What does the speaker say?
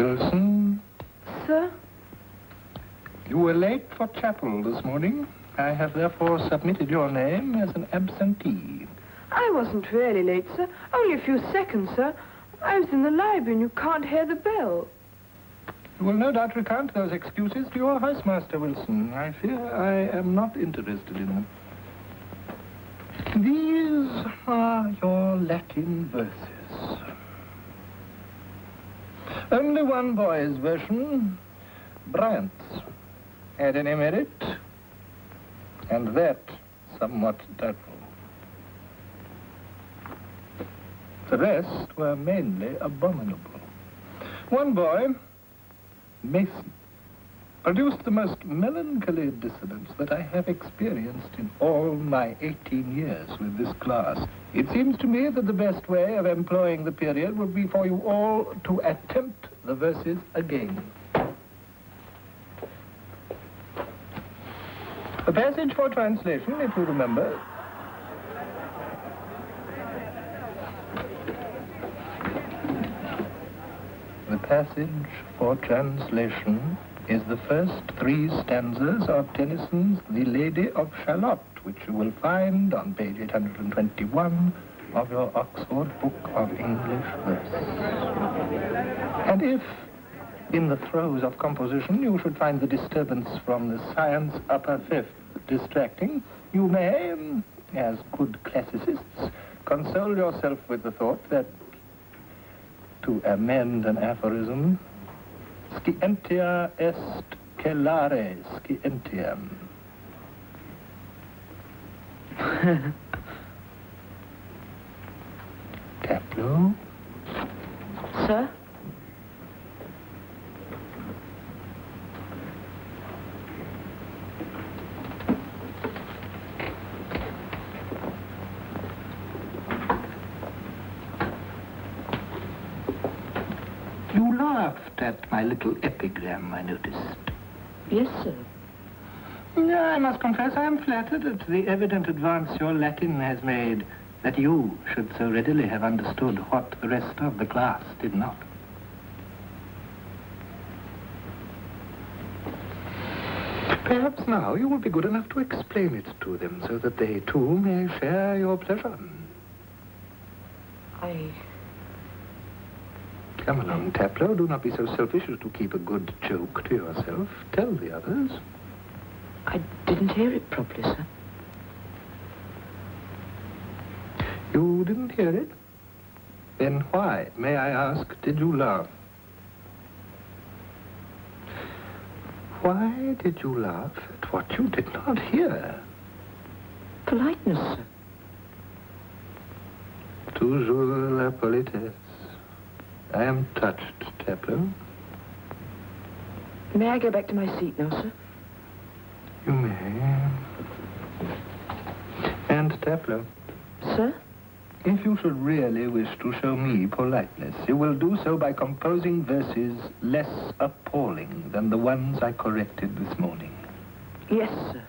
Wilson. Sir? You were late for chapel this morning. I have therefore submitted your name as an absentee. I wasn't really late, sir. Only a few seconds, sir. I was in the library and you can't hear the bell. You will no doubt recount those excuses to your housemaster, Wilson. I fear I am not interested in them. These are your Latin verses. Only one boy's version, Bryant's, had any merit, and that somewhat doubtful. The rest were mainly abominable. One boy, Mason, produced the most melancholy dissonance that I have experienced in all my 18 years with this class. It seems to me that the best way of employing the period would be for you all to attempt the verses again. The passage for translation, if you remember. The passage for translation is the first 3 stanzas of Tennyson's The Lady of Shalott, which you will find on page 821 of your Oxford Book of English Verse. And if, in the throes of composition, you should find the disturbance from the science upper fifth distracting, you may, as good classicists, console yourself with the thought that, to amend an aphorism, scientia est celare scientiam. Tableau? Sir? You laughed at my little epigram, I noticed. Yes, sir. I must confess I am flattered at the evident advance your Latin has made, that you should so readily have understood what the rest of the class did not. Perhaps now you will be good enough to explain it to them so that they too may share your pleasure. Come along, Taplow. Do not be so selfish as to keep a good joke to yourself. Tell the others. I didn't hear it properly, sir. You didn't hear it? Then why, may I ask, did you laugh? Why did you laugh at what you did not hear? Politeness, sir. Toujours la politesse. I am touched, Taplow. May I go back to my seat now, sir? You may. And, Taplow. Sir? If you should really wish to show me politeness, you will do so by composing verses less appalling than the ones I corrected this morning. Yes, sir.